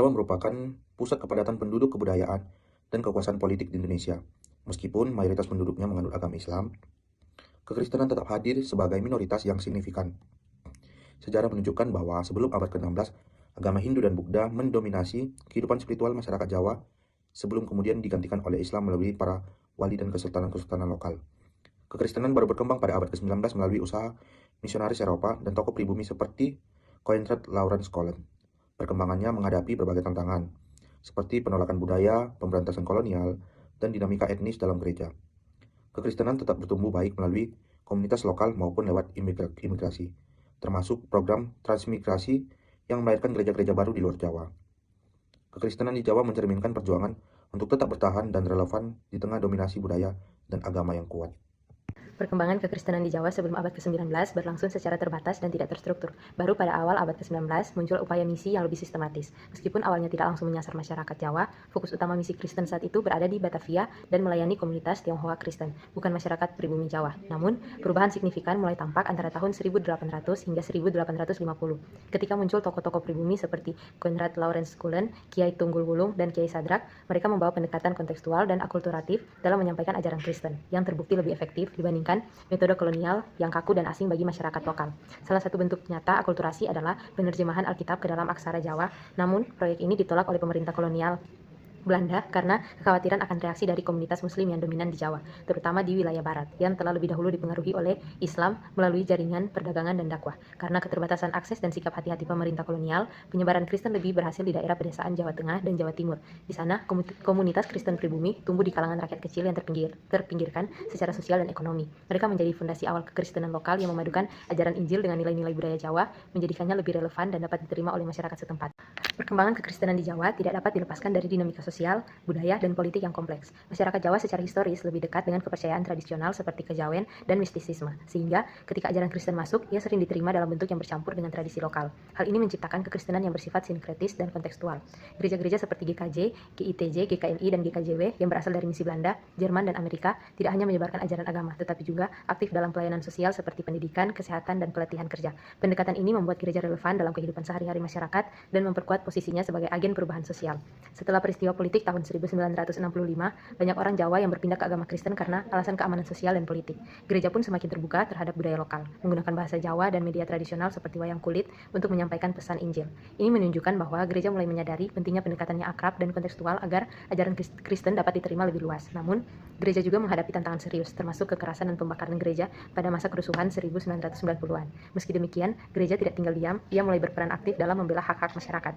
Jawa merupakan pusat kepadatan penduduk, kebudayaan, dan kekuasaan politik di Indonesia. Meskipun mayoritas penduduknya menganut agama Islam, kekristenan tetap hadir sebagai minoritas yang signifikan. Sejarah menunjukkan bahwa sebelum abad ke-16, agama Hindu dan Buddha mendominasi kehidupan spiritual masyarakat Jawa sebelum kemudian digantikan oleh Islam melalui para wali dan kesultanan-kesultanan lokal. Kekristenan baru berkembang pada abad ke-19 melalui usaha misionaris Eropa dan tokoh pribumi seperti Conrad Lawrence Collin. Perkembangannya menghadapi berbagai tantangan, seperti penolakan budaya, pemberantasan kolonial, dan dinamika etnis dalam gereja. Kekristenan tetap bertumbuh baik melalui komunitas lokal maupun lewat imigrasi, termasuk program transmigrasi yang melahirkan gereja-gereja baru di luar Jawa. Kekristenan di Jawa mencerminkan perjuangan untuk tetap bertahan dan relevan di tengah dominasi budaya dan agama yang kuat. Perkembangan kekristenan di Jawa sebelum abad ke-19 berlangsung secara terbatas dan tidak terstruktur. Baru pada awal abad ke-19 muncul upaya misi yang lebih sistematis. Meskipun awalnya tidak langsung menyasar masyarakat Jawa, fokus utama misi Kristen saat itu berada di Batavia dan melayani komunitas Tionghoa Kristen, bukan masyarakat pribumi Jawa. Namun, perubahan signifikan mulai tampak antara tahun 1800 hingga 1850, ketika muncul tokoh-tokoh pribumi seperti Conrad Lawrence Collin, Kiai Tunggul Wulung, dan Kiai Sadrak. Mereka membawa pendekatan kontekstual dan akulturatif dalam menyampaikan ajaran Kristen, yang terbukti lebih efektif dibandingkan metode kolonial yang kaku dan asing bagi masyarakat lokal. Salah satu bentuk nyata akulturasi adalah penerjemahan Alkitab ke dalam aksara Jawa, namun proyek ini ditolak oleh pemerintah kolonial Belanda karena kekhawatiran akan reaksi dari komunitas muslim yang dominan di Jawa, terutama di wilayah barat, yang telah lebih dahulu dipengaruhi oleh Islam melalui jaringan perdagangan dan dakwah. Karena keterbatasan akses dan sikap hati-hati pemerintah kolonial, penyebaran Kristen lebih berhasil di daerah pedesaan Jawa Tengah dan Jawa Timur. Di sana, komunitas Kristen pribumi tumbuh di kalangan rakyat kecil yang terpinggirkan secara sosial dan ekonomi. Mereka menjadi fondasi awal kekristenan lokal yang memadukan ajaran Injil dengan nilai-nilai budaya Jawa, menjadikannya lebih relevan dan dapat diterima oleh masyarakat setempat. Perkembangan kekristenan di Jawa tidak dapat dilepaskan dari dinamika sosial, budaya, dan politik yang kompleks. Masyarakat Jawa secara historis lebih dekat dengan kepercayaan tradisional seperti kejawen dan mistisisme, sehingga ketika ajaran Kristen masuk, ia sering diterima dalam bentuk yang bercampur dengan tradisi lokal. Hal ini menciptakan kekristenan yang bersifat sinkretis dan kontekstual. Gereja-gereja seperti GKJ, GITJ, GKMI, dan GKJW yang berasal dari misi Belanda, Jerman, dan Amerika tidak hanya menyebarkan ajaran agama, tetapi juga aktif dalam pelayanan sosial seperti pendidikan, kesehatan, dan pelatihan kerja. Pendekatan ini membuat gereja relevan dalam kehidupan sehari-hari masyarakat dan memperkuat posisinya sebagai agen perubahan sosial. Setelah peristiwa politik tahun 1965, banyak orang Jawa yang berpindah ke agama Kristen karena alasan keamanan sosial dan politik. Gereja pun semakin terbuka terhadap budaya lokal, menggunakan bahasa Jawa dan media tradisional seperti wayang kulit untuk menyampaikan pesan Injil. Ini menunjukkan bahwa gereja mulai menyadari pentingnya pendekatannya akrab dan kontekstual agar ajaran Kristen dapat diterima lebih luas. Namun, gereja juga menghadapi tantangan serius, termasuk kekerasan dan pembakaran gereja pada masa kerusuhan 1990-an. Meski demikian, gereja tidak tinggal diam, ia mulai berperan aktif dalam membela hak-hak masyarakat,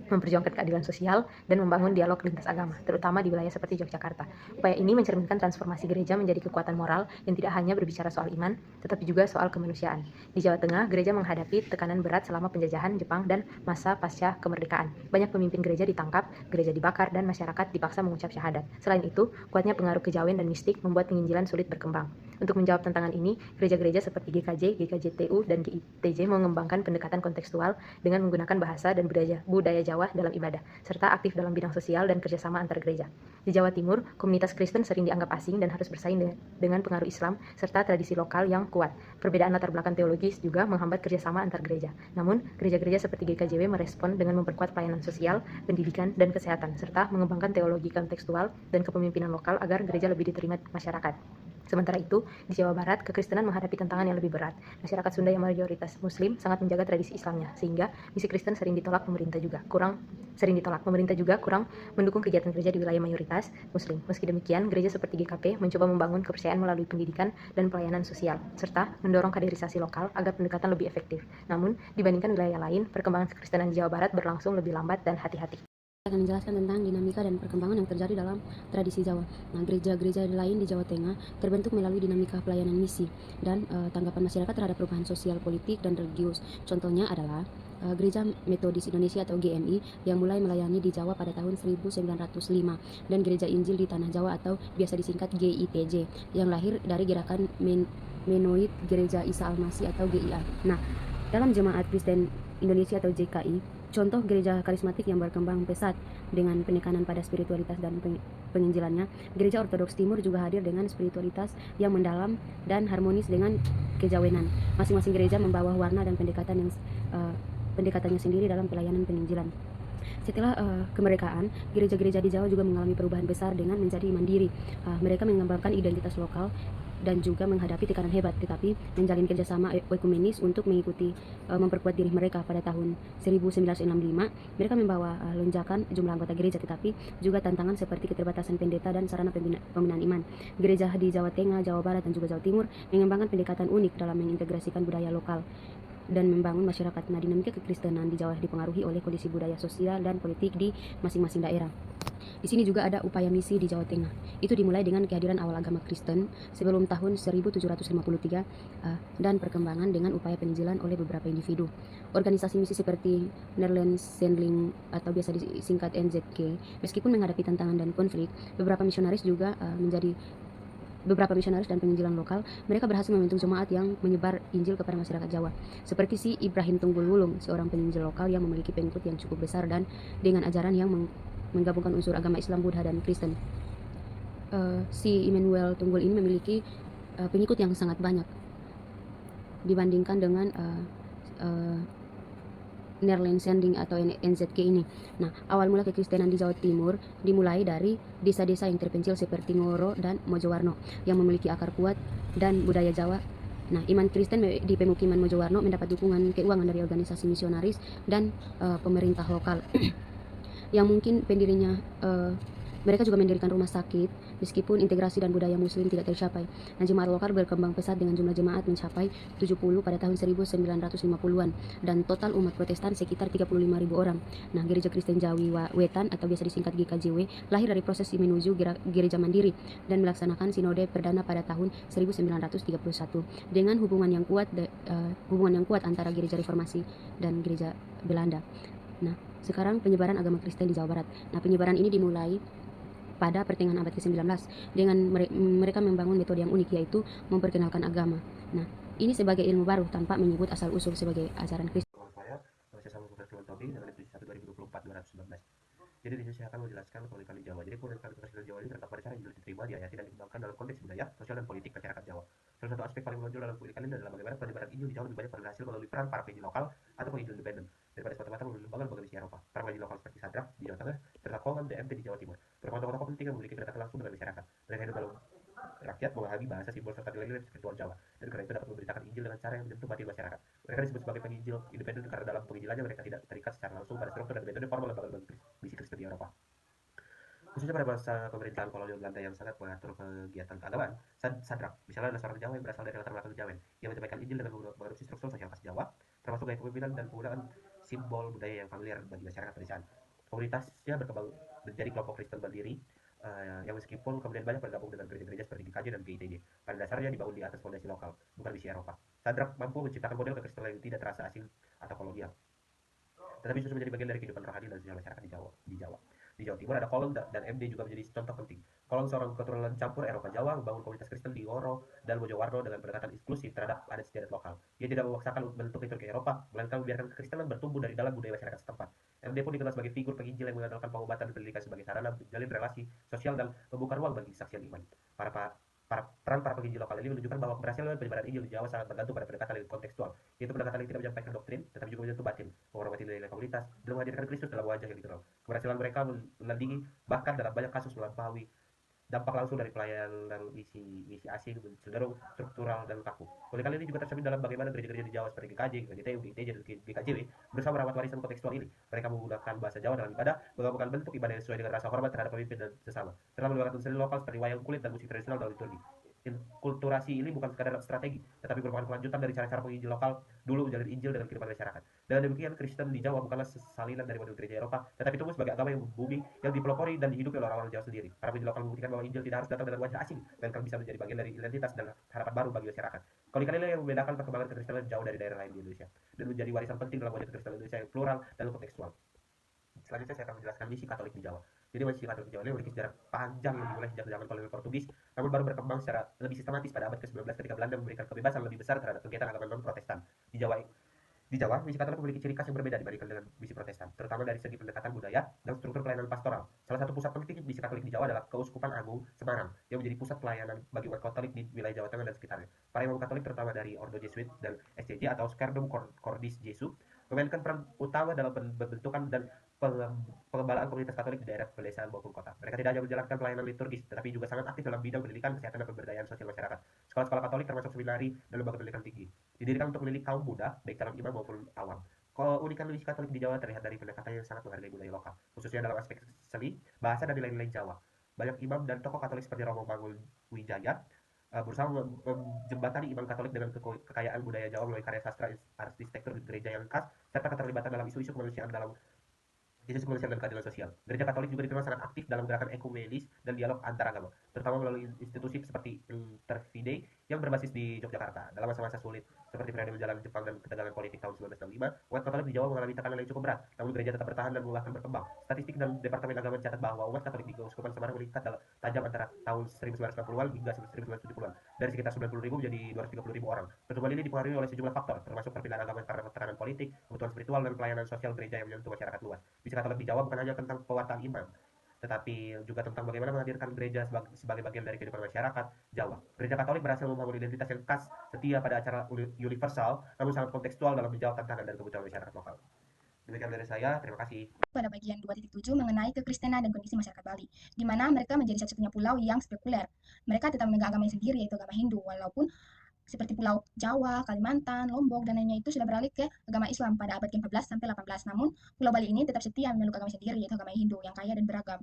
memperjuangkan keadilan sosial, dan membangun dialog lintas agama, terutama di wilayah seperti Yogyakarta. Upaya ini mencerminkan transformasi gereja menjadi kekuatan moral yang tidak hanya berbicara soal iman, tetapi juga soal kemanusiaan. Di Jawa Tengah, gereja menghadapi tekanan berat selama penjajahan Jepang dan masa pasca kemerdekaan. Banyak pemimpin gereja ditangkap, gereja dibakar, dan masyarakat dipaksa mengucap syahadat. Selain itu, kuatnya pengaruh kejawen dan mistik membuat penginjilan sulit berkembang. Untuk menjawab tantangan ini, gereja-gereja seperti GKJ, GKJTU, dan GITJ mengembangkan pendekatan kontekstual dengan menggunakan bahasa dan budaya Jawa dalam ibadah, serta aktif dalam bidang sosial dan kerjasama antar gereja. Di Jawa Timur, komunitas Kristen sering dianggap asing dan harus bersaing dengan pengaruh Islam serta tradisi lokal yang kuat. Perbedaan latar belakang teologis juga menghambat kerjasama antar gereja. Namun, gereja-gereja seperti GKJW merespon dengan memperkuat pelayanan sosial, pendidikan, dan kesehatan, serta mengembangkan teologi kontekstual dan kepemimpinan lokal agar gereja lebih diterima masyarakat. Sementara itu, di Jawa Barat, kekristenan menghadapi tantangan yang lebih berat. Masyarakat Sunda yang mayoritas Muslim sangat menjaga tradisi Islamnya, sehingga misi Kristen sering ditolak pemerintah juga. Pemerintah juga kurang mendukung kegiatan gereja di wilayah mayoritas Muslim. Meski demikian, gereja seperti GKP mencoba membangun kepercayaan melalui pendidikan dan pelayanan sosial, serta mendorong kaderisasi lokal agar pendekatan lebih efektif. Namun, dibandingkan wilayah lain, perkembangan kekristenan di Jawa Barat berlangsung lebih lambat dan hati-hati. Akan menjelaskan tentang dinamika dan perkembangan yang terjadi dalam tradisi Jawa. Nah, gereja-gereja lain di Jawa Tengah terbentuk melalui dinamika pelayanan misi dan tanggapan masyarakat terhadap perubahan sosial, politik, dan religius. Contohnya adalah Gereja Metodis Indonesia atau GMI yang mulai melayani di Jawa pada tahun 1905 dan Gereja Injil di Tanah Jawa atau biasa disingkat GITJ yang lahir dari gerakan Menoid Gereja Isa Al-Masih atau GIA. Nah, dalam Jemaat Kristen Indonesia atau JKI, contoh gereja karismatik yang berkembang pesat dengan penekanan pada spiritualitas dan penginjilannya, Gereja Ortodoks Timur juga hadir dengan spiritualitas yang mendalam dan harmonis dengan kejawenan. Masing-masing gereja membawa warna dan pendekatannya sendiri dalam pelayanan penginjilan. Setelah kemerdekaan, gereja-gereja di Jawa juga mengalami perubahan besar dengan menjadi mandiri. Mereka mengembangkan identitas lokal dan juga menghadapi tekanan hebat, tetapi menjalin kerjasama ekumenis untuk mengikuti memperkuat diri mereka. Pada tahun 1965, mereka membawa lonjakan jumlah anggota gereja, tetapi juga tantangan seperti keterbatasan pendeta dan sarana pembinaan iman. Gereja di Jawa Tengah, Jawa Barat, dan juga Jawa Timur mengembangkan pendekatan unik dalam mengintegrasikan budaya lokal dan membangun masyarakat. Nah, dinamika kekristenan di Jawa dipengaruhi oleh kondisi budaya sosial dan politik di masing-masing daerah. Di sini juga ada upaya misi di Jawa Tengah. Itu dimulai dengan kehadiran awal agama Kristen sebelum tahun 1753 dan perkembangan dengan upaya penginjilan oleh beberapa individu. Organisasi misi seperti Netherlands Sendling atau biasa disingkat NZK, meskipun menghadapi tantangan dan konflik, beberapa misionaris dan penginjilan lokal, mereka berhasil membentuk jemaat yang menyebar Injil kepada masyarakat Jawa. Seperti si Ibrahim Tunggul Wulung, seorang penginjil lokal yang memiliki pengikut yang cukup besar dan dengan ajaran yang menggabungkan unsur agama Islam, Buddha, dan Kristen. Si Immanuel Tunggul ini memiliki pengikut yang sangat banyak dibandingkan dengan Netherlands Sending atau NZK ini. Nah, awal mula kekristenan di Jawa Timur dimulai dari desa-desa yang terpencil seperti Ngoro dan Mojowarno yang memiliki akar kuat dan budaya Jawa. Nah, iman Kristen di pemukiman Mojowarno mendapat dukungan keuangan dari organisasi misionaris dan pemerintah lokal yang mungkin pendirinya mereka juga mendirikan rumah sakit meskipun integrasi dan budaya muslim tidak tercapai. Nah, jemaat lokal berkembang pesat dengan jumlah jemaat mencapai 70 pada tahun 1950-an dan total umat Protestan sekitar 35.000 orang. Nah, Gereja Kristen Jawi Wetan atau biasa disingkat GKJW lahir dari proses menuju gereja mandiri dan melaksanakan sinode perdana pada tahun 1931 dengan hubungan yang kuat antara Gereja Reformasi dan Gereja Belanda. Nah, sekarang penyebaran agama Kristen di Jawa Barat. Nah, penyebaran ini dimulai pada pertengahan abad ke-19 dengan mereka membangun metode yang unik, yaitu memperkenalkan agama. Nah, ini sebagai ilmu baru tanpa menyebut asal-usul sebagai ajaran Kristen. Jadi di sini saya akan menjelaskan keunikan di Jawa. Jadi keunikan Kristen Jawa ini terdapat pada cara Injil diterima, diayati dan dikembangkan dalam konteks budaya, sosial, dan politik masyarakat Jawa. Salah satu aspek paling menonjol dalam keunikan ini adalah bagaimana penyebaran Injil di Jawa lebih banyak berhasil melalui peran para penginjil lokal atau penginjil independen daripada semata-mata melalui lembaga-lembaga misi Eropa. Para penginjil lokal seperti Sadrak di Jawa Tengah, serta Kolon DMT di Jawa Timur merupakan tokoh-tokoh penting yang memiliki kedekatan langsung dengan masyarakat. Mereka hidup dalam rakyat, memahami bahasa, simbol, serta nilai-nilai spiritual Jawa, dan karena itu dapat memberitakan Injil dengan cara yang menyentuh batin masyarakat. Mereka disebut sebagai penginjil independen karena dalam penginjilannya mereka tidak terikat secara langsung pada struktur dan metode formal lembaga-lembaga misi Kristen di Eropa. Khususnya pada masa pemerintahan kolonial Belanda yang sangat mengatur kegiatan keagamaan. Sadrak, misalnya adalah seorang Jawa yang berasal dari latar belakang Jawen, yang menyampaikan Injil dengan mengadopsi struktur sosial khas Jawa, termasuk gaya kepemimpinan dan penggunaan simbol budaya yang familiar bagi masyarakat pedesaan. Komunitasnya berkembang menjadi kelompok Kristen mandiri, yang meskipun kemudian banyak bergabung dengan gereja-gereja seperti GKJ dan GITJ. Pada dasarnya dibangun di atas fondasi lokal, bukan misi Eropa. Sadrak mampu menciptakan model kekristenan yang tidak terasa asing atau kolonial, tetapi justru menjadi bagian dari kehidupan rohani dan sosial masyarakat di Jawa. Di Jawa Timur ada Kolon dan MD juga menjadi contoh penting. Kolon seorang keturunan campur Eropa Jawa membangun komunitas Kristen di Ngoro dan Mojowarno dengan pendekatan eksklusif terhadap adat istiadat lokal. Ia tidak memaksakan bentuk liturgi Eropa, melainkan membiarkan kekristenan bertumbuh dari dalam budaya masyarakat setempat. MD pun dikenal sebagai figur penginjil yang mengandalkan pengobatan dan pendidikan sebagai sarana menjalin relasi sosial dan membuka ruang bagi kesaksian iman. Peran para penginjil lokal ini menunjukkan bahwa keberhasilan penyebaran Injil di Jawa sangat bergantung pada pendekatan yang kontekstual, yaitu pendekatan yang tidak menyampaikan doktrin, tetapi juga menyentuh batin, menghormati nilai-nilai komunitas, dan menghadirkan Kristus dalam wajah yang dikenal. Keberhasilan mereka menandingi bahkan dalam banyak kasus melampaui dampak langsung dari pelayanan misi asing cenderung struktural dan kaku. Oleh kali ini juga tercermin dalam bagaimana gereja-gereja di Jawa seperti GKJ, GTU, GTJ, dan GKJW berusaha merawat warisan kontekstual ini. Mereka menggunakan bahasa Jawa dalam ibadah, menggabungkan bentuk ibadah yang sesuai dengan rasa hormat terhadap pemimpin dan sesama, serta melibatkan seni lokal seperti wayang kulit dan musik tradisional dalam liturgi. Kulturasi ini bukan sekadar strategi, tetapi merupakan kelanjutan dari cara-cara penginjil lokal dulu menjalin Injil dengan kehidupan masyarakat. Dengan demikian, Kristen di Jawa bukanlah salinan dari model gereja Eropa, tetapi tumbuh sebagai agama yang booming, yang dipelopori dan dihidupi oleh orang-orang Jawa sendiri. Para penginjil lokal membuktikan bahwa Injil tidak harus datang dengan wajah asing, melainkan bisa menjadi bagian dari identitas dan harapan baru bagi masyarakat. Keunikan ini yang membedakan perkembangan kekristenan jauh dari daerah lain di Indonesia, dan menjadi warisan penting dalam wajah kekristenan Indonesia yang plural dan kontekstual. Selanjutnya saya akan menjelaskan misi Katolik di Jawa. Jadi misi Katolik di Jawa ini memiliki sejarah panjang yang dimulai sejak zaman kolonial Portugis, namun baru berkembang secara lebih sistematis pada abad ke-19 ketika Belanda memberikan kebebasan lebih besar terhadap kegiatan agama non-Protestan di Jawa. Di Jawa, misi Katolik memiliki ciri khas yang berbeda dibandingkan dengan misi Protestan, terutama dari segi pendekatan budaya dan struktur pelayanan pastoral. Salah satu pusat penting misi Katolik di Jawa adalah Keuskupan Agung Semarang, yang menjadi pusat pelayanan bagi umat Katolik di wilayah Jawa Tengah dan sekitarnya. Para imam Katolik terutama dari Ordo Jesuit dan SCJ atau Sacerdotalism Cordis Jesu memainkan peran utama dalam pembentukan dan pengembalaan komunitas Katolik di daerah pedesaan maupun kota. Mereka tidak hanya menjalankan pelayanan liturgis, tetapi juga sangat aktif dalam bidang pendidikan, kesehatan, dan pemberdayaan sosial masyarakat. Sekolah-sekolah Katolik termasuk seminari dan lembaga pendidikan tinggi, didirikan untuk mendidik kaum muda, baik calon imam maupun awam. Keunikan misi Katolik di Jawa terlihat dari pendekatan yang sangat menghargai budaya lokal, khususnya dalam aspek seni, bahasa, dan nilai-nilai Jawa. Banyak imam dan tokoh Katolik seperti Romo Mangun Wijaya berusaha menjembatani iman Katolik dengan kekayaan budaya Jawa melalui karya sastra, arsitektur gereja yang khas, serta keterlibatan dalam isu-isu kemanusiaan dan keadilan sosial. Gereja Katolik juga dikenal sangat aktif dalam gerakan ekumenis dan dialog antar agama, terutama melalui institusi seperti Interfide yang berbasis di Yogyakarta. Dalam masa-masa sulit seperti periode menjalani Jepang dan ketegangan politik tahun 1965, umat Katolik di Jawa mengalami tekanan yang cukup berat, namun gereja tetap bertahan dan bahkan berkembang. Statistik dan Departemen Agama mencatat bahwa umat Katolik di Keuskupan Semarang meningkat tajam antara tahun 1990-an hingga 1970-an, dari sekitar 90.000 menjadi 230.000 orang. Pertumbuhan ini dipengaruhi oleh sejumlah faktor, termasuk perpindahan agama karena tekanan politik, kebutuhan spiritual, dan pelayanan sosial gereja yang menyentuh masyarakat luas. Misi Katolik di Jawa bukan hanya tentang pewartaan iman, tetapi juga tentang bagaimana menghadirkan gereja sebagai bagian dari kehidupan masyarakat Jawa. Gereja Katolik berhasil membangun identitas yang khas, setia pada acara universal, namun sangat kontekstual dalam menjawab tantangan dan kebutuhan masyarakat lokal. Demikian dari saya, terima kasih. Pada bagian 2.7 mengenai kekristenan dan kondisi masyarakat Bali, di mana mereka menjadi satu-satunya pulau yang sekuler. Mereka tetap memegang agama sendiri, yaitu agama Hindu, walaupun seperti Pulau Jawa, Kalimantan, Lombok, dan lainnya itu sudah beralih ke agama Islam pada abad ke-14 sampai 18. Namun, Pulau Bali ini tetap setia memeluk agama sendiri, yaitu agama Hindu, yang kaya dan beragam.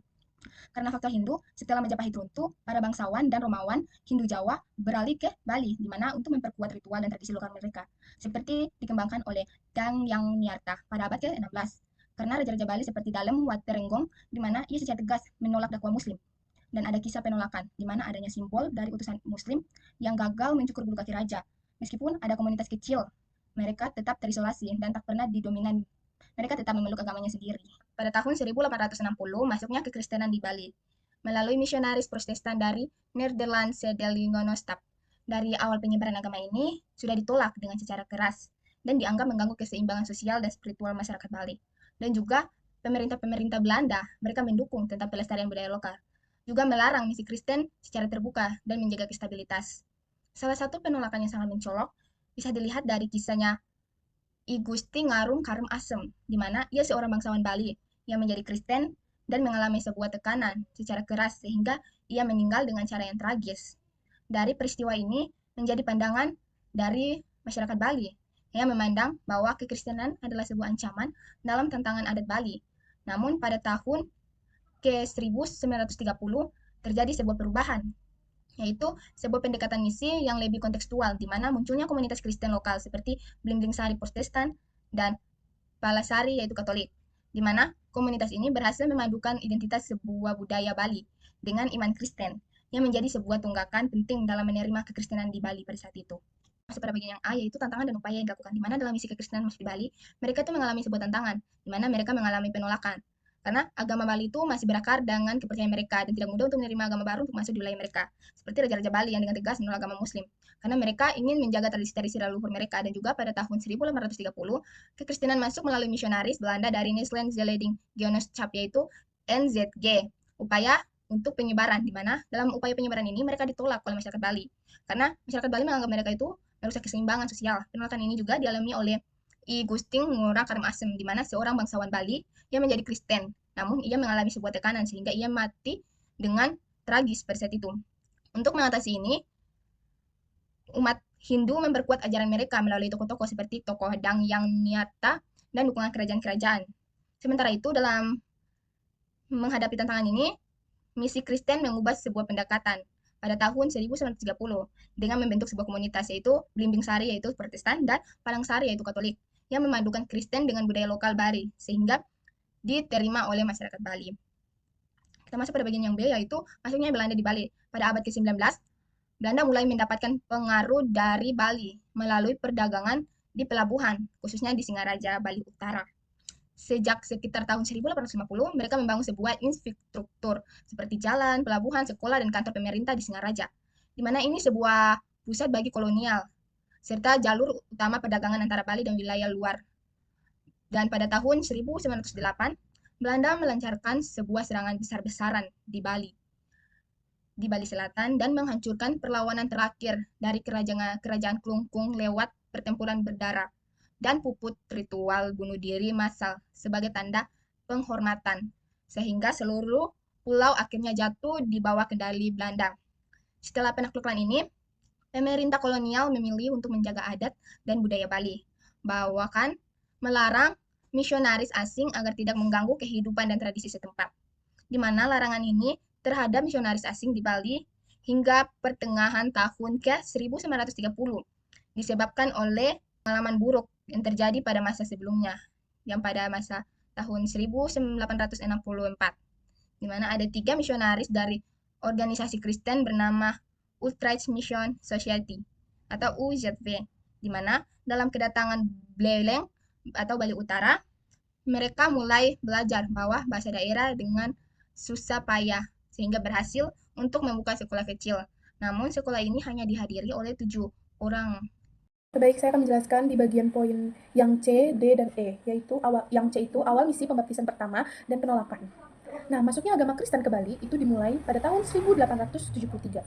Karena faktor Hindu, setelah Majapahit runtuh, para bangsawan dan Romawan Hindu Jawa beralih ke Bali, di mana untuk memperkuat ritual dan tradisi lokal mereka, seperti dikembangkan oleh Dang Yang Nyarta pada abad ke-16. Karena raja-raja Bali seperti Dalem Waterenggong, di mana ia secara tegas menolak dakwah Muslim. Dan ada kisah penolakan, di mana adanya simbol dari utusan Muslim yang gagal mencukur bulu kaki raja. Meskipun ada komunitas kecil, mereka tetap terisolasi dan tak pernah didominan. Mereka tetap memeluk agamanya sendiri. Pada tahun 1860, masuknya kekristenan di Bali melalui misionaris Protestan dari Nederlandse Dellingonostap. Dari awal penyebaran agama ini sudah ditolak dengan secara keras dan dianggap mengganggu keseimbangan sosial dan spiritual masyarakat Bali. Dan juga pemerintah-pemerintah Belanda, mereka mendukung tentang pelestarian budaya lokal, juga melarang misi Kristen secara terbuka dan menjaga stabilitas. Salah satu penolakan yang sangat mencolok bisa dilihat dari kisahnya I Gusti Ngarum Karum Asem, di mana ia seorang bangsawan Bali yang menjadi Kristen dan mengalami sebuah tekanan secara keras sehingga ia meninggal dengan cara yang tragis. Dari peristiwa ini menjadi pandangan dari masyarakat Bali yang memandang bahwa kekristenan adalah sebuah ancaman dalam tantangan adat Bali. Namun pada tahun ke-1930 terjadi sebuah perubahan, yaitu sebuah pendekatan misi yang lebih kontekstual, di mana munculnya komunitas Kristen lokal seperti Blimbing Sari Protestan dan Palasari yaitu Katolik, di mana komunitas ini berhasil memadukan identitas sebuah budaya Bali dengan iman Kristen, yang menjadi sebuah tunggakan penting dalam menerima kekristenan di Bali pada saat itu. Masuk pada bagian yang A, yaitu tantangan dan upaya yang dilakukan, di mana dalam misi kekristenan masuk di Bali, mereka itu mengalami sebuah tantangan, di mana mereka mengalami penolakan. Karena agama Bali itu masih berakar dengan kepercayaan mereka dan tidak mudah untuk menerima agama baru untuk masuk di wilayah mereka. Seperti raja-raja Bali yang dengan tegas menolak agama Muslim. Karena mereka ingin menjaga tradisi-tradisi leluhur mereka. Dan juga pada tahun 1830, kekristenan masuk melalui misionaris Belanda dari Nederlandse Dellingonostap, yaitu NZG. Upaya untuk penyebaran, di mana dalam upaya penyebaran ini mereka ditolak oleh masyarakat Bali. Karena masyarakat Bali menganggap mereka itu merusak keseimbangan sosial. Penolakan ini juga dialami oleh I Gusting Ngurah Karum Asem, di mana seorang bangsawan Bali yang menjadi Kristen, namun ia mengalami sebuah tekanan sehingga ia mati dengan tragis pada saat itu. Untuk mengatasi ini, umat Hindu memperkuat ajaran mereka melalui tokoh-tokoh seperti tokoh Dang Yang Nyata dan dukungan kerajaan-kerajaan. Sementara itu, dalam menghadapi tantangan ini, misi Kristen mengubah sebuah pendekatan pada tahun 1930 dengan membentuk sebuah komunitas, yaitu Blimbing Sari yaitu Protestan dan Palang Sari yaitu Katolik, yang memadukan Kristen dengan budaya lokal Bali sehingga diterima oleh masyarakat Bali. Kita masuk pada bagian yang B, yaitu masuknya Belanda di Bali. Pada abad ke-19, Belanda mulai mendapatkan pengaruh dari Bali melalui perdagangan di pelabuhan, khususnya di Singaraja, Bali Utara. Sejak sekitar tahun 1850, mereka membangun sebuah infrastruktur seperti jalan, pelabuhan, sekolah, dan kantor pemerintah di Singaraja, di mana ini sebuah pusat bagi kolonial, serta jalur utama perdagangan antara Bali dan wilayah luar. Dan pada tahun 1908, Belanda melancarkan sebuah serangan besar-besaran di Bali Selatan, dan menghancurkan perlawanan terakhir dari kerajaan Klungkung lewat pertempuran berdarah dan puput ritual bunuh diri massal sebagai tanda penghormatan, sehingga seluruh pulau akhirnya jatuh di bawah kendali Belanda. Setelah penaklukan ini, pemerintah kolonial memilih untuk menjaga adat dan budaya Bali, bahkan melarang misionaris asing agar tidak mengganggu kehidupan dan tradisi setempat, di mana larangan ini terhadap misionaris asing di Bali hingga pertengahan tahun ke-1930 disebabkan oleh pengalaman buruk yang terjadi pada masa sebelumnya, yang pada masa tahun 1864, di mana ada 3 misionaris dari organisasi Kristen bernama Utrecht Mission Society atau UZV, di mana dalam kedatangan Bleleng atau Bali Utara, mereka mulai belajar bawah bahasa daerah dengan susah payah, sehingga berhasil untuk membuka sekolah kecil. Namun sekolah ini hanya dihadiri oleh 7 orang. Baik, saya akan menjelaskan di bagian poin yang C, D, dan E, yaitu yang C itu awal misi pembaptisan pertama dan penolakan. Nah, masuknya agama Kristen ke Bali itu dimulai pada tahun 1873,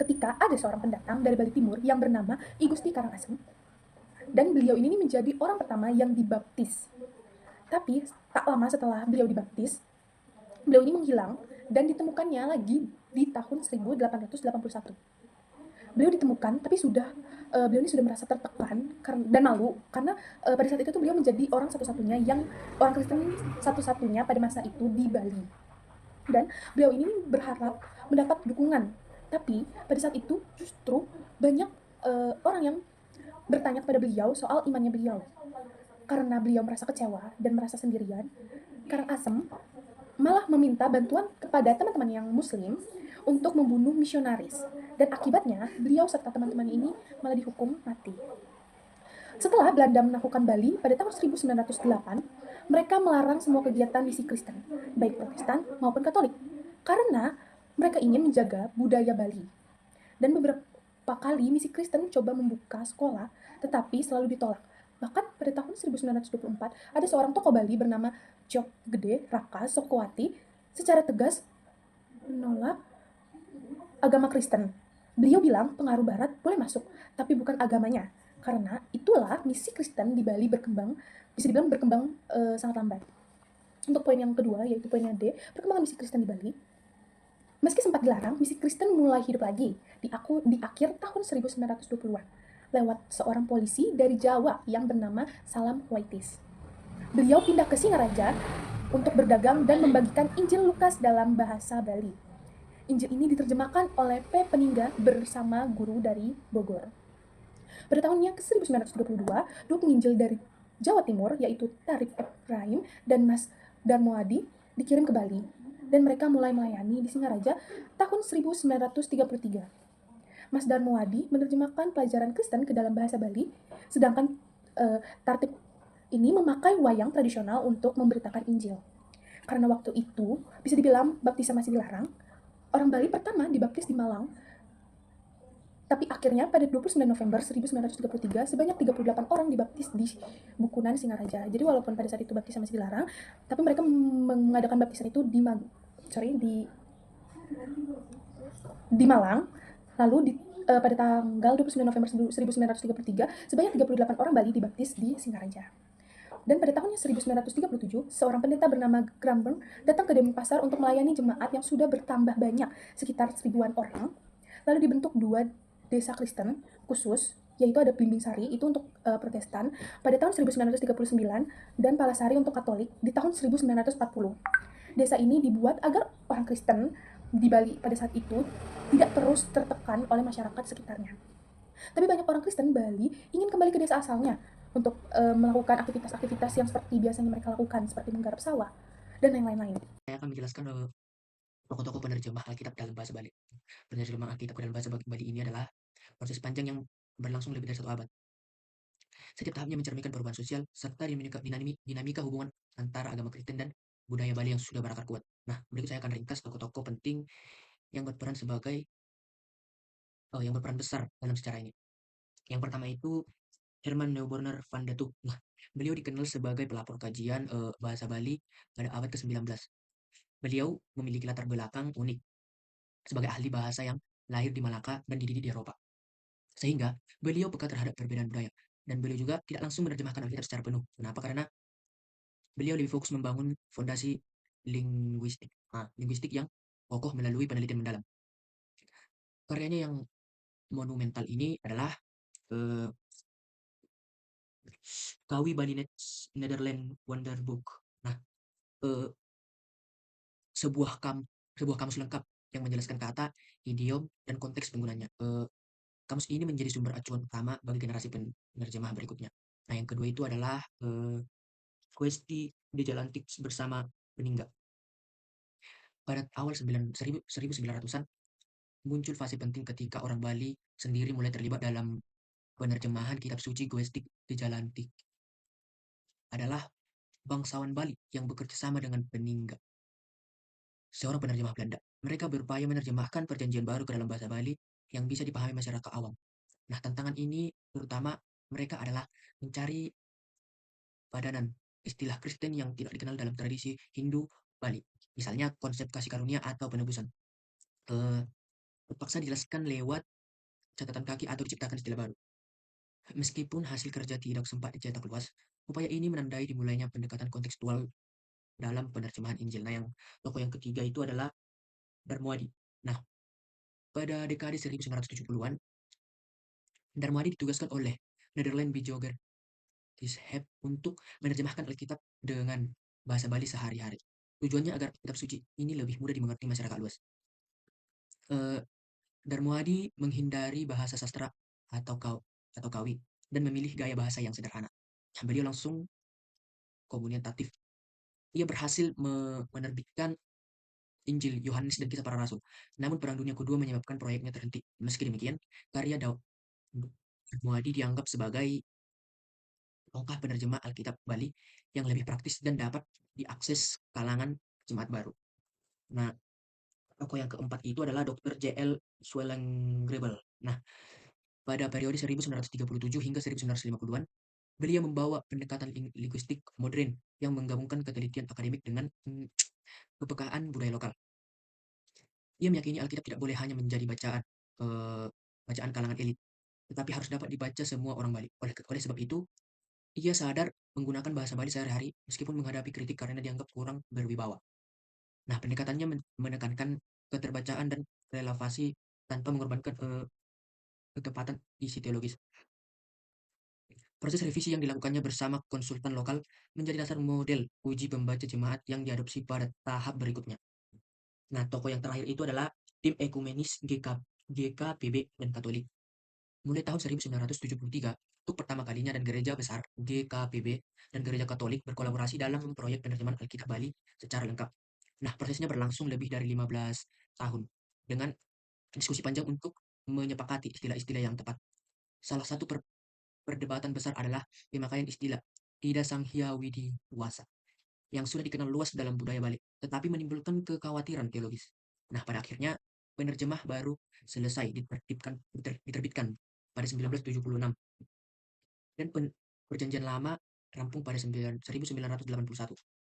ketika ada seorang pendatang dari Bali Timur yang bernama I Gusti Karangasem, dan beliau ini menjadi orang pertama yang dibaptis. Tapi tak lama setelah beliau dibaptis, beliau ini menghilang dan ditemukannya lagi di tahun 1881. Beliau ditemukan, tapi beliau ini sudah merasa tertekan dan malu karena pada saat itu tuh beliau menjadi orang Kristen satu-satunya pada masa itu di Bali. Dan beliau ini berharap mendapat dukungan, tapi pada saat itu justru banyak orang yang bertanya kepada beliau soal imannya beliau. Karena beliau merasa kecewa dan merasa sendirian, Karangasem malah meminta bantuan kepada teman-teman yang muslim untuk membunuh misionaris. Dan akibatnya, beliau serta teman-teman ini malah dihukum mati. Setelah Belanda menaklukkan Bali pada tahun 1908, mereka melarang semua kegiatan misi Kristen, baik Protestan maupun Katolik, karena mereka ingin menjaga budaya Bali. Dan beberapa kali misi Kristen coba membuka sekolah, tetapi selalu ditolak. Bahkan pada tahun 1924, ada seorang tokoh Bali bernama Jok Gede Raka Sokowati secara tegas menolak agama Kristen. Beliau bilang pengaruh Barat boleh masuk, tapi bukan agamanya. Karena itulah misi Kristen di Bali bisa dibilang berkembang sangat lambat. Untuk poin yang kedua, yaitu poinnya D, perkembangan misi Kristen di Bali. Meski sempat dilarang, misi Kristen mulai hidup lagi di akhir tahun 1920-an lewat seorang polisi dari Jawa yang bernama Salam Waitis. Beliau pindah ke Singaraja untuk berdagang dan membagikan Injil Lukas dalam bahasa Bali. Injil ini diterjemahkan oleh P. Peningga bersama guru dari Bogor. Pada tahunnya ke-1932, 2 penginjil dari Jawa Timur, yaitu Tarik Ephraim dan Mas Darmoadi, dikirim ke Bali. Dan mereka mulai melayani di Singaraja tahun 1933. Mas Darmoadi menerjemahkan pelajaran Kristen ke dalam bahasa Bali, sedangkan Tartib ini memakai wayang tradisional untuk memberitakan Injil. Karena waktu itu bisa dibilang baptisan masih dilarang, orang Bali pertama dibaptis di Malang, tapi akhirnya pada 29 November 1933 sebanyak 38 orang dibaptis di Bukunan Singaraja. Jadi walaupun pada saat itu baptisan masih dilarang, tapi mereka mengadakan baptisan itu di Malang. Lalu pada tanggal 29 November 1933 sebanyak 38 orang Bali dibaptis di Singaraja. Dan pada tahunnya 1937, seorang pendeta bernama Gramburn datang ke Denpasar untuk melayani jemaat yang sudah bertambah banyak, sekitar 1000-an orang. Lalu dibentuk 2 desa Kristen khusus, yaitu ada Blimbing Sari, itu untuk Protestan, pada tahun 1939, dan Palasari untuk Katolik di tahun 1940. Desa ini dibuat agar orang Kristen di Bali pada saat itu tidak terus tertekan oleh masyarakat sekitarnya. Tapi banyak orang Kristen Bali ingin kembali ke desa asalnya untuk melakukan aktivitas-aktivitas yang seperti biasanya mereka lakukan, seperti menggarap sawah, dan yang lain-lain. Saya akan menjelaskan tokoh-tokoh penerjemah Alkitab dalam bahasa Bali. Penerjemah Alkitab dalam bahasa Bali ini adalah proses panjang yang berlangsung lebih dari 1 abad. Setiap tahapnya mencerminkan perubahan sosial serta dinamika hubungan antara agama Kristen dan budaya Bali yang sudah berakar kuat. Nah, berikut saya akan ringkas tokoh-tokoh penting yang berperan besar dalam sejarah ini. Yang pertama itu Herman Neuburner van Datu. Nah, beliau dikenal sebagai pelapor kajian bahasa Bali pada abad ke-19. Beliau memiliki latar belakang unik sebagai ahli bahasa yang lahir di Malaka dan dididik di Eropa. Sehingga beliau peka terhadap perbedaan budaya. Dan beliau juga tidak langsung menerjemahkan Alkitab secara penuh. Kenapa? Karena Beliau lebih fokus membangun fondasi linguistik yang kokoh melalui penelitian mendalam. Karyanya yang monumental ini adalah Kawi Balinets Netherland Wonderbook. Nah, eh, sebuah kamus lengkap yang menjelaskan kata, idiom, dan konteks penggunanya. Kamus ini menjadi sumber acuan utama bagi generasi penerjemah berikutnya. Nah, yang kedua itu adalah Questi de Jalantics bersama Peningga. Pada awal 1900-an, muncul fase penting ketika orang Bali sendiri mulai terlibat dalam penerjemahan kitab suci Guestik de Jalantik. Adalah bangsawan Bali yang bekerja sama dengan Peningga, seorang penerjemah Belanda. Mereka berupaya menerjemahkan perjanjian baru ke dalam bahasa Bali yang bisa dipahami masyarakat awam. Nah, tantangan ini terutama mereka adalah mencari padanan istilah Kristen yang tidak dikenal dalam tradisi Hindu Bali. Misalnya konsep kasih karunia atau penebusan. Terpaksa dijelaskan lewat catatan kaki atau diciptakan istilah baru. Meskipun hasil kerja tidak sempat dicetak luas, upaya ini menandai dimulainya pendekatan kontekstual dalam penerjemahan Injil. Nah, yang tokoh yang ketiga itu adalah Darmoadi. Nah, pada dekade 1970-an, Darmoadi ditugaskan oleh Nederland Bijoger Disheb untuk menerjemahkan Alkitab dengan bahasa Bali sehari-hari. Tujuannya agar kitab suci ini lebih mudah dimengerti masyarakat luas. Darmoadi menghindari bahasa sastra atau kawi dan memilih gaya bahasa yang sederhana. Beliau langsung komunikatif. Ia berhasil menerbitkan Injil, Yohanes, dan Kisah Para Rasul. Namun Perang Dunia Kedua menyebabkan proyeknya terhenti. Meski demikian, karya Darmoadi dianggap sebagai langkah penerjemah Alkitab Bali yang lebih praktis dan dapat diakses kalangan jemaat baru. Nah, tokoh yang keempat itu adalah Dr. J.L. Swellengrebel. Nah, pada periode 1937 hingga 1950-an, beliau membawa pendekatan linguistik modern yang menggabungkan ketelitian akademik dengan kepekaan budaya lokal. Ia meyakini Alkitab tidak boleh hanya menjadi bacaan kalangan elit, tetapi harus dapat dibaca semua orang Bali. Oleh sebab itu, ia sadar menggunakan bahasa Bali sehari-hari meskipun menghadapi kritik karena dianggap kurang berwibawa. Nah, pendekatannya menekankan keterbacaan dan relevasi tanpa mengorbankan ketepatan isi teologis. Proses revisi yang dilakukannya bersama konsultan lokal menjadi dasar model uji pembaca jemaat yang diadopsi pada tahap berikutnya. Nah, tokoh yang terakhir itu adalah tim ekumenis GKPB dan Katolik. Mulai tahun 1973, untuk pertama kalinya dan gereja besar GKPB dan gereja Katolik berkolaborasi dalam proyek penerjemahan Alkitab Bali secara lengkap. Nah, prosesnya berlangsung lebih dari 15 tahun dengan diskusi panjang untuk menyepakati istilah-istilah yang tepat. Salah satu perdebatan besar adalah pemakaian istilah Ida Sanghya Widiwasa yang sudah dikenal luas dalam budaya Bali, tetapi menimbulkan kekhawatiran teologis. Nah, pada akhirnya penerjemah baru selesai diterbitkan pada 1976 dan perjanjian lama rampung pada 1981.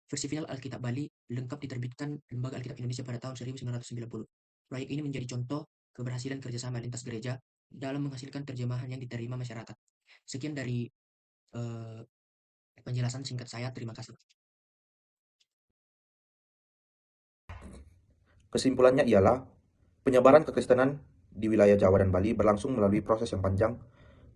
Versi final Alkitab Bali lengkap diterbitkan Lembaga Alkitab Indonesia pada tahun 1990. Proyek ini menjadi contoh keberhasilan kerjasama lintas gereja dalam menghasilkan terjemahan yang diterima masyarakat. Sekian dari penjelasan singkat saya. Terima kasih. Kesimpulannya ialah, penyebaran kekristenan di wilayah Jawa dan Bali berlangsung melalui proses yang panjang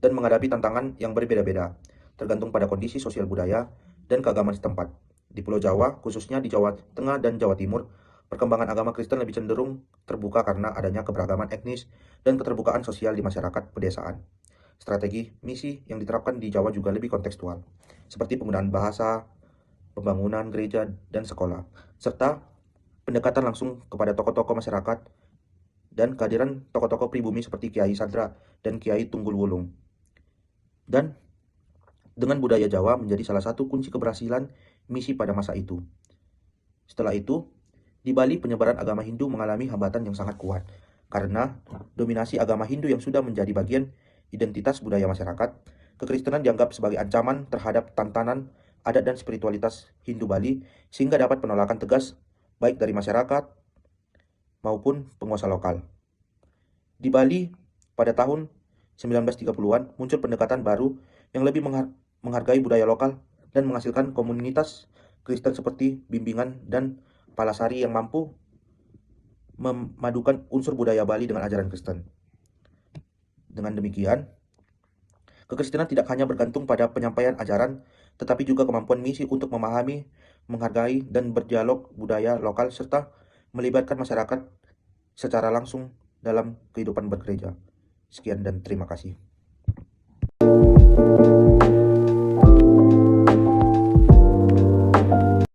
dan menghadapi tantangan yang berbeda-beda, tergantung pada kondisi sosial budaya dan keagamaan setempat. Di Pulau Jawa, khususnya di Jawa Tengah dan Jawa Timur, perkembangan agama Kristen lebih cenderung terbuka karena adanya keberagaman etnis dan keterbukaan sosial di masyarakat pedesaan. Strategi misi yang diterapkan di Jawa juga lebih kontekstual, seperti penggunaan bahasa, pembangunan gereja dan sekolah, serta pendekatan langsung kepada tokoh-tokoh masyarakat dan kehadiran tokoh-tokoh pribumi seperti Kiai Sadra dan Kiai Tunggul Wulung. Dan dengan budaya Jawa menjadi salah satu kunci keberhasilan misi pada masa itu. Setelah itu, di Bali penyebaran agama Hindu mengalami hambatan yang sangat kuat karena dominasi agama Hindu yang sudah menjadi bagian identitas budaya masyarakat. Kekristenan dianggap sebagai ancaman terhadap tantanan adat dan spiritualitas Hindu Bali sehingga dapat penolakan tegas baik dari masyarakat maupun penguasa lokal. Di Bali, pada tahun 1930-an muncul pendekatan baru yang lebih menghargai budaya lokal dan menghasilkan komunitas Kristen seperti bimbingan dan palasari yang mampu memadukan unsur budaya Bali dengan ajaran Kristen. Dengan demikian, kekristenan tidak hanya bergantung pada penyampaian ajaran, tetapi juga kemampuan misi untuk memahami, menghargai, dan berdialog budaya lokal serta melibatkan masyarakat secara langsung dalam kehidupan bergereja. Sekian dan terima kasih.